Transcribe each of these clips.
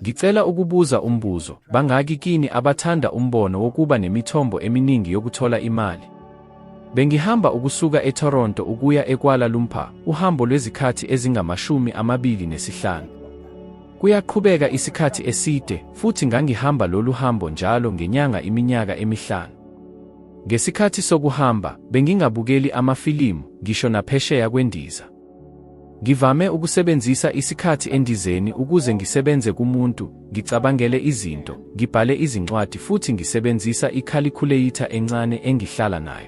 Ngicela ukubuza umbuzo, bangaki kini abathanda umbono wokuba nemithombo eminingi yokuthola imali? Bengihamba ukusuka eToronto ukuya eKuala Lumpur, uhambo lwezikhathi ezingama-25. Kuyaqhubeka isikhathi eside, futhi ngangihamba lolu hambo njalo ngenyanga iminyaka emihlanu. Ngesikhathi sokuhamba, bengingabukeli amafilimu, ngisho naphesheya kwendiza. Ngivame ukusebenzisa isikhathi endizeni ukuze ngisebenze kumuntu, ngicabangele izinto, ngibhale izincwadi futhi ngisebenzisa ikhalikhuleyitha encane engihlala nayo.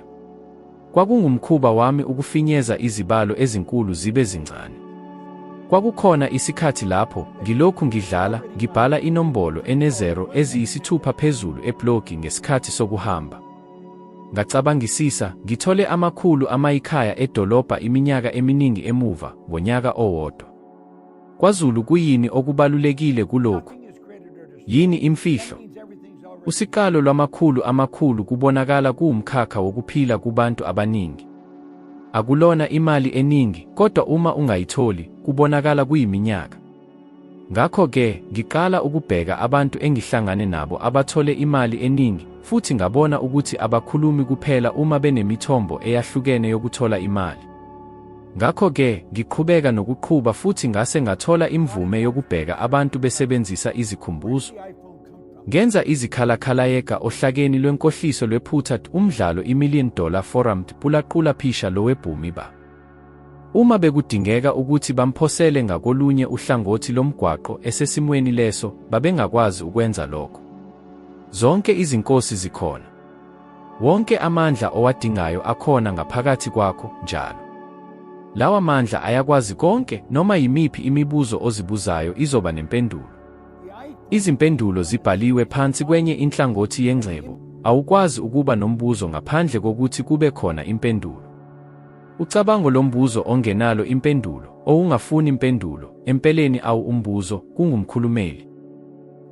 Kwakungumkhuba wami ukufinyeza izibalo ezinkulu zibe zincane. Kwakukhona isikhathi lapho, ngilokhu ngidlala, ngibhala inombolo enezero eziyisithupha phezulu eblogi ngesikhathi sokuhamba. Ngacabangisisa, ngithole amakhulu amayikhaya edolobha iminyaka eminingi emuva, ngonyaka owodwa. KwaZulu kuyini okubalulekile kulokhu? Yini imfihlo? Usiqalo lwamakhulu amakhulu kubonakala kuwumkhakha wokuphila kubantu abaningi. Akulona imali eningi, kodwa uma ungayitholi, kubonakala kuyiminyaka. Ngakho-ke, ngiqala ukubheka abantu engihlangane nabo abathole imali eningi, futhi ngabona ukuthi abakhulumi kuphela uma benemithombo eyahlukene yokuthola imali. Ngakho-ke, ngiqhubeka nokuqhuba futhi ngase ngathola imvume yokubheka abantu besebenzisa izikhumbuzo. Ngenza izikhalakhalayeka ohlakeni lwenkohliso lwephutha umdlalo i-$1 Million Forum pulaqula phisha lowebhumi ba. Uma bekudingeka ukuthi bamphosele ngakolunye uhlangothi lomgwaqo esesimweni leso, babengakwazi ukwenza lokho. Zonke izinkosi zikhona. Wonke amandla owadingayo akhona ngaphakathi kwakho, njalo. Lawa mandla ayakwazi konke, noma yimiphi imibuzo ozibuzayo izoba nempendulo. Izimpendulo zibhaliwe phansi kwenye inhlangothi yengcebo. Awukwazi ukuba nombuzo ngaphandle kokuthi kube khona impendulo. Ucabango lombuzo ongenalo impendulo, owungafuni impendulo, empeleni awu umbuzo, kungumkhulumeli.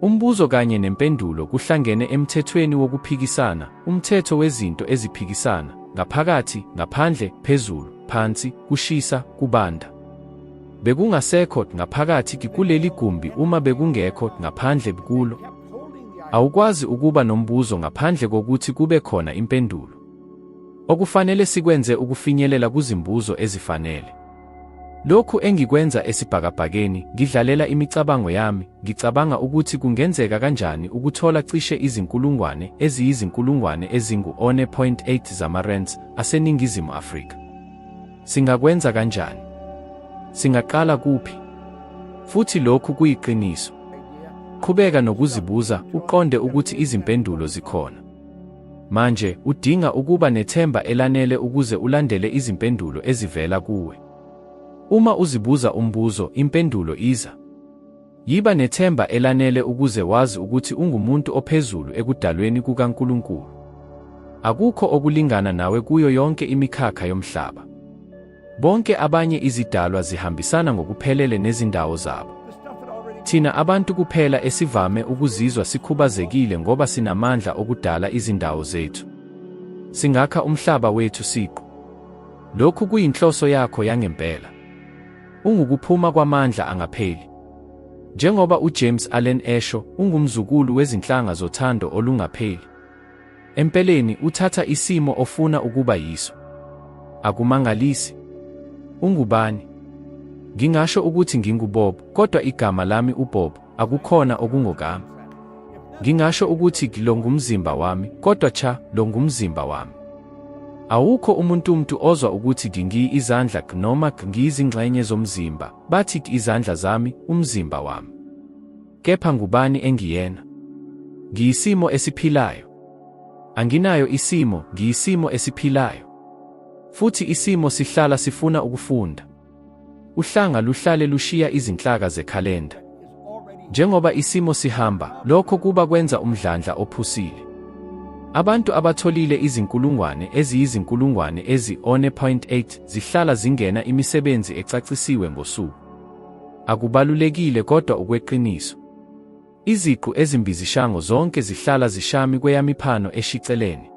Umbuzo kanye nempendulo kuhlangene emthethweni wokuphikisana, umthetho wezinto eziphikisana, ngaphakathi, ngaphandle, phezulu, phansi, kushisa, kubanda. Bekungasekho ngaphakathi kuleli gumbi uma bekungekho ngaphandle kulo. Awukwazi ukuba nombuzo ngaphandle kokuthi kube khona impendulo. Okufanele sikwenze ukufinyelela kuzimbuzo ezifanele. Lokhu engikwenza esibhakabhakeni, ngidlalela imicabango yami, ngicabanga ukuthi kungenzeka kanjani ukuthola cishe izinkulungwane ezingu-1.8 zamarands aseNingizimu Afrika. Singakwenza kanjani? Singaqala kuphi? Futhi lokhu kuyiqiniso. Qhubeka nokuzibuza, uqonde ukuthi izimpendulo zikhona. Manje, udinga ukuba nethemba elanele ukuze ulandele izimpendulo ezivela kuwe. Uma uzibuza umbuzo, impendulo iza. Yiba nethemba elanele ukuze wazi ukuthi ungumuntu ophezulu ekudalweni kukaNkulunkulu. Akukho okulingana nawe kuyo yonke imikhakha yomhlaba. Bonke abanye izidalwa zihambisana ngokuphelele nezindawo zabo. Thina abantu kuphela esivame ukuzizwa sikhubazekile ngoba sinamandla okudala izindawo zethu. Singakha umhlaba wethu siqu. Lokhu kuyinhloso yakho yangempela. Ungukuphuma kwamandla angapheli. Njengoba uJames Allen esho, ungumzukulu wezinhlanga zothando olungapheli. Empeleni uthatha isimo ofuna ukuba yiso. Akumangalisi. Ungubani? Ngingasho ukuthi nginguBob, kodwa igama lami uBob, akukhona okungokami. Ngingasho ukuthi lo ngumzimba wami, kodwa cha, lo ngumzimba wami. Awukho umuntu ozwa ukuthi izandla noma ngiyizingxenye zomzimba, bathi izandla zami, umzimba wami. Kepha ngubani engiyena? Ngiyisimo esiphilayo. Anginayo isimo, ngiyisimo esiphilayo. Futhi isimo sihlala sifuna ukufunda. Uhlanga luhlale lushiya izinhlaka zekhalenda. Njengoba isimo sihamba, lokho kuba kwenza umdlandla ophusile. Abantu abatholile izinkulungwane ezi-1.8 zihlala zingena imisebenzi ecacisiwe ngosuku. Akubalulekile kodwa ukweqiniso. Iziqu ezimbizishango zonke zihlala zishami kweyamiphano eshicelene.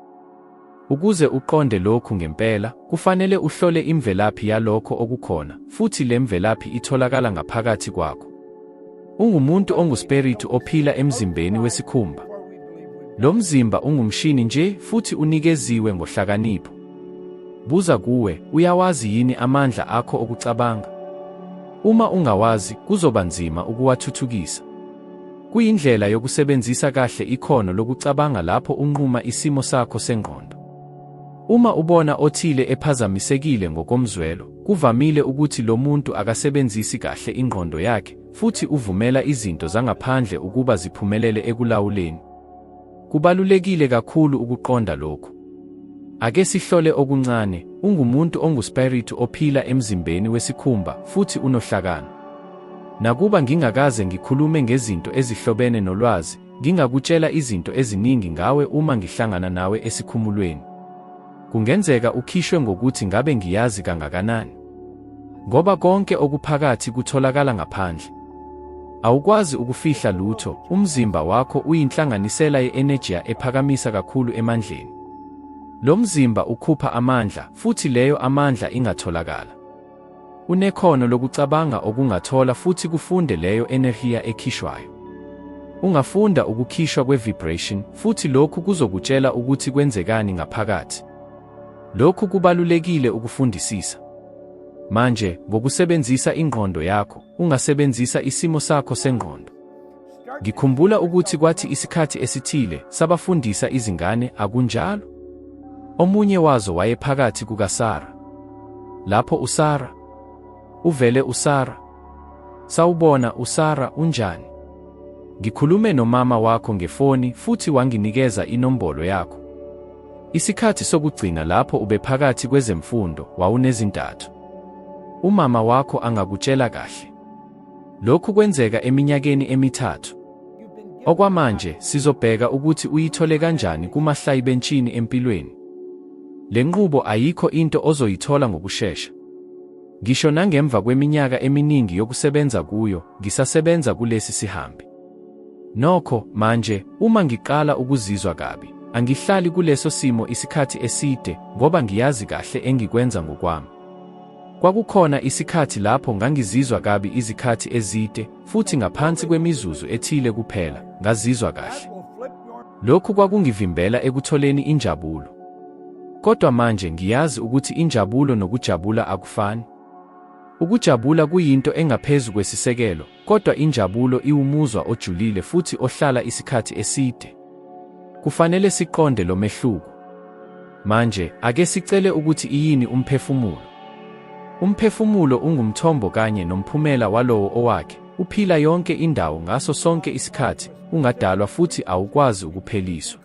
Ukuze uqonde lokhu ngempela, kufanele uhlole imvelaphi yalokho okukhona, futhi le mvelaphi itholakala ngaphakathi kwakho. Ungumuntu onguspiritu ophila emzimbeni wesikhumba. Lo mzimba ungumshini nje futhi unikeziwe ngohlakanipho. Buza kuwe, uyawazi yini amandla akho okucabanga? Uma ungawazi, kuzoba nzima ukuwathuthukisa. Kuyindlela yokusebenzisa kahle ikhono lokucabanga lapho unquma isimo sakho sengqondo. Uma ubona othile ephazamisekile ngokomzwelo, kuvamile ukuthi lo muntu akasebenzisi kahle ingqondo yakhe futhi uvumela izinto zangaphandle ukuba ziphumelele ekulawuleni. Kubalulekile kakhulu ukuqonda lokhu. Ake sihlole okuncane. Ungumuntu onguspiritu ophila emzimbeni wesikhumba futhi unohlakani. Nakuba ngingakaze ngikhulume ngezinto ezihlobene nolwazi, ngingakutshela izinto eziningi ngawe uma ngihlangana nawe esikhumulweni. Kungenzeka ukhishwe ngokuthi ngabe ngiyazi kangakanani. Ngoba konke okuphakathi kutholakala ngaphandle. Awukwazi ukufihla lutho. Umzimba wakho uyinhlanganisela ye-energy ephakamisa kakhulu emandleni. Lo mzimba ukhupha amandla futhi leyo amandla ingatholakala. Unekhono lokucabanga okungathola futhi kufunde leyo energy ekhishwayo. Ungafunda ukukhishwa kwe-vibration futhi lokhu kuzokutshela ukuthi kwenzekani ngaphakathi. Lokhu kubalulekile ukufundisisa. Manje, ngokusebenzisa ingqondo yakho, ungasebenzisa isimo sakho sengqondo. Ngikhumbula ukuthi kwathi isikhathi esithile sabafundisa izingane, akunjalo? Omunye wazo wayephakathi kukaSara. Lapho uSara uvele uSara. Sawubona uSara unjani? Ngikhulume nomama wakho ngefoni futhi wanginikeza inombolo yakho. Isikhathi sokugcina lapho ubephakathi kwezemfundo wawunezintathu. Umama wakho angakutshela kahle. Lokhu kwenzeka eminyakeni emithathu. Okwamanje sizobheka ukuthi uyithole kanjani kumahlayibentshini empilweni. Le nqubo ayikho into ozoyithola ngokusheshsha. Ngisho nangemva kweminyaka eminingi yokusebenza kuyo, ngisasebenza kulesi sihambi. Nokho, manje, uma ngiqala ukuzizwa kabi, angihlali kuleso simo isikhathi eside ngoba ngiyazi kahle engikwenza ngokwami. Kwakukhona isikhathi lapho ngangizizwa kabi izikhathi ezide, futhi ngaphansi kwemizuzu ethile kuphela, ngazizwa kahle. Lokhu kwakungivimbela ekutholeni injabulo. Kodwa manje ngiyazi ukuthi injabulo nokujabula akufani. Ukujabula kuyinto engaphezu kwesisekelo, kodwa injabulo iwumuzwa ojulile futhi ohlala isikhathi eside. Kufanele siqonde lo mehluko. Manje, ake sicele ukuthi yini umphefumulo. Umphefumulo ungumthombo kanye nomphumela walowo owakhe, uphila yonke indawo ngaso sonke isikhathi, ungadalwa futhi awukwazi ukupheliswa.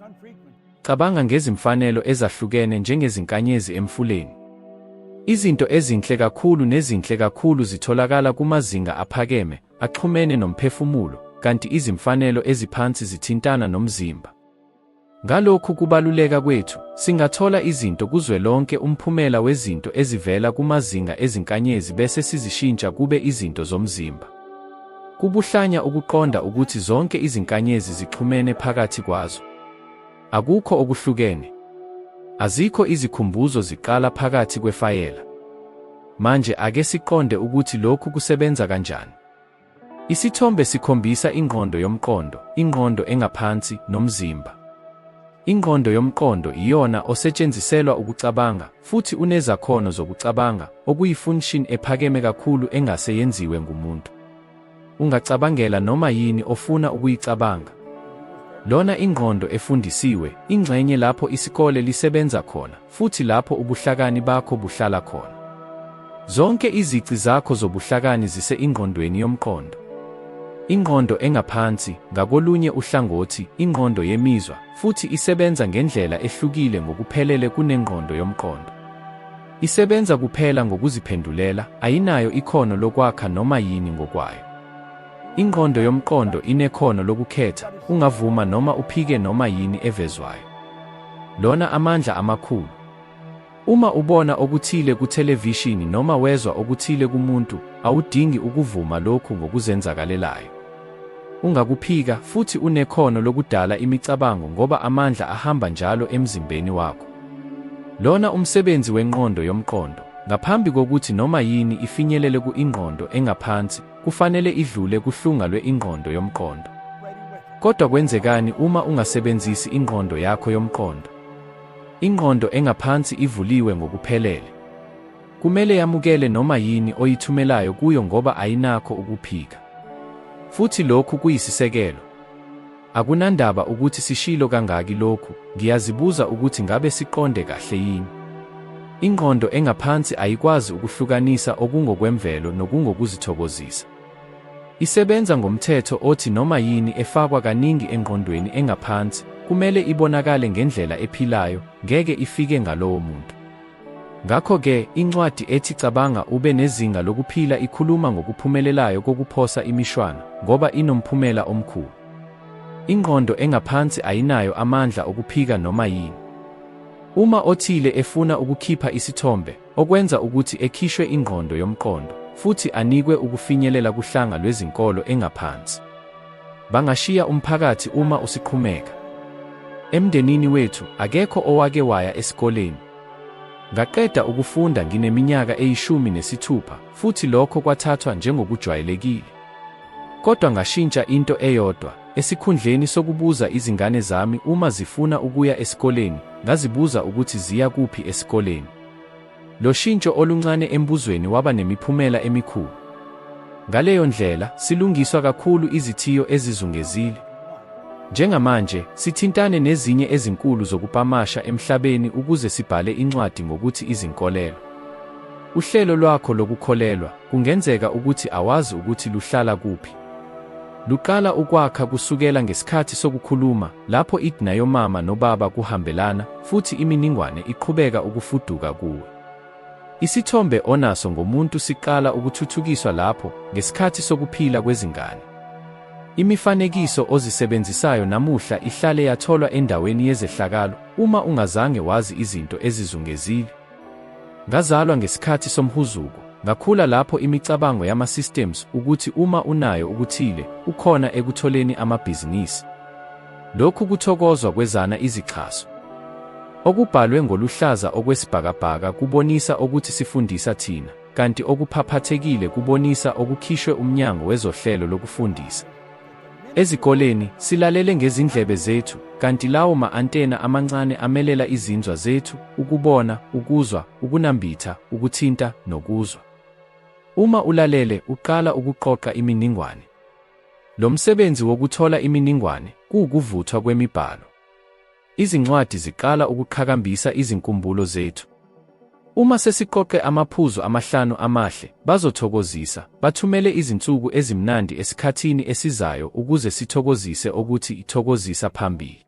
Cabanga ngezimfanelo ezahlukene njengezinkanyezi emfuleni. Izinto ezinhle kakhulu nezinhle kakhulu zitholakala kumazinga aphakeme, axhumene nomphefumulo, kanti izimfanelo eziphansi zithintana nomzimba. Ngalokhu kubaluleka kwethu, singathola izinto kuzwelonke umphumela wezinto ezivela kumazinga ezinkanyezi bese sizishintsha kube izinto zomzimba. Kubuhlanya ukuqonda ukuthi zonke izinkanyezi zixhumene phakathi kwazo. Akukho okuhlukene. Azikho izikhumbuzo ziqala phakathi kwefayela. Manje ake siqonde ukuthi lokhu kusebenza kanjani. Isithombe sikhombisa ingqondo yomqondo, ingqondo engaphansi nomzimba. Ingqondo yomqondo iyona osetshenziselwa ukucabanga futhi unezakhono zokucabanga, okuyifunction ephakeme kakhulu engase yenziwe ngumuntu. Ungacabangela noma yini ofuna ukuyicabanga. Lona ingqondo efundisiwe, ingxenye lapho isikole lisebenza khona, futhi lapho ubuhlakani bakho buhlala khona. Zonke izici zakho zobuhlakani zise ingqondweni yomqondo. Ingqondo engaphansi, ngakolunye uhlangothi, ingqondo yemizwa, futhi isebenza ngendlela ehlukile ngokuphelele kunengqondo yomqondo. Isebenza kuphela ngokuziphendulela, ayinayo ikhono lokwakha noma yini ngokwayo. Ingqondo yomqondo inekhono lokukhetha, ungavuma noma uphike noma yini evezwayo. Lona amandla amakhulu. Uma ubona okuthile kuthelevishini noma wezwa okuthile kumuntu, awudingi ukuvuma lokhu ngokuzenzakalelayo. Ungakuphika futhi unekhono lokudala imicabango ngoba amandla ahamba njalo emzimbeni wakho. Lona umsebenzi wengqondo yomqondo, ngaphambi kokuthi noma yini ifinyelele ku-ingqondo engaphansi, kufanele idlule kuhlunga lwe-ingqondo yomqondo. Kodwa kwenzekani uma ungasebenzisi ingqondo yakho yomqondo? Ingqondo engaphansi ivuliwe ngokuphelele. Kumele yamukele noma yini oyithumelayo kuyo ngoba ayinakho ukuphika. Futhi lokhu kuyisisekelo. Akunandaba ukuthi sishilo kangaki lokhu, ngiyazibuza ukuthi ngabe siqonde kahle yini. Ingqondo engaphansi ayikwazi ukuhlukanisa okungokwemvelo nokungokuzithokozisa. Isebenza ngomthetho othi noma yini efakwa kaningi engqondweni engaphansi, kumele ibonakale ngendlela ephilayo, ngeke ifike ngalowo muntu. Ngakho-ke, incwadi ethi cabanga ube nezinga lokuphila ikhuluma ngokuphumelelayo kokuphosa imishwana, ngoba inomphumela omkhulu. Ingqondo engaphansi ayinayo amandla okuphika noma yini. Uma othile efuna ukukhipha isithombe, okwenza ukuthi ekhishwe ingqondo yomqondo, futhi anikwe ukufinyelela kuhlanga lwezinkolo engaphansi. Bangashiya umphakathi uma usiqhumeka. Emndenini wethu, akekho owake waya esikoleni. Ngaqeda ukufunda ngineminyaka eyi-16, futhi lokho kwathathwa njengokujwayelekile. Kodwa ngashintsha into eyodwa. Esikhundleni sokubuza izingane zami uma zifuna ukuya esikoleni, ngazibuza ukuthi ziya kuphi esikoleni. Lo shintsho oluncane embuzweni waba nemiphumela emikhulu. Ngaleyo ndlela, silungiswa kakhulu izithiyo ezizungezile. Njengamanje, sithintane nezinye ezinkulu zokupamasha emhlabeni ukuze sibhale incwadi ngokuthi izinkolelo. Uhlelo lwakho lokukholelwa, kungenzeka ukuthi awazi ukuthi luhlala kuphi. Luqala ukwakha kusukela ngesikhathi sokukhuluma, lapho idina yomama nobaba kuhambelana, futhi iminingwane iqhubeka ukufuduka kuwe. Isithombe onaso ngomuntu siqala ukuthuthukiswa lapho, ngesikhathi sokuphila kwezingane. Imifanekiso ozisebenzisayo namuhla ihlale yatholwa endaweni yezehlakalo, uma ungazange wazi izinto ezizungezile. Ngazalwa ngesikhathi somhuzuko, ngakhula lapho imicabango yama-systems ukuthi uma unayo ukuthile, ukhona ekutholeni amabhizinisi. Lokhu kuthokozwa kwezana izixhaso. Okubhalwe ngoluhlaza okwesibhakabhaka kubonisa ukuthi sifundisa thina, kanti okuphaphathekile kubonisa okukhishwe umnyango wezohlelo lokufundisa. Ezikoleni, silalele ngezindlebe zethu, kanti lawo ma-antena amancane amelela izinzwa zethu, ukubona, ukuzwa, ukunambitha, ukuthinta, nokuzwa. Uma ulalele, uqala ukuqoqa iminingwane. Lo msebenzi wokuthola iminingwane, kuwukuvuthwa kwemibhalo. Izincwadi ziqala ukuqhakambisa izinkumbulo zethu. Uma sesiqoqe amaphuzu 5 amahle, bazothokozisa, bathumele izinsuku ezimnandi esikhathini esizayo ukuze sithokozise ukuthi ithokozisa phambili.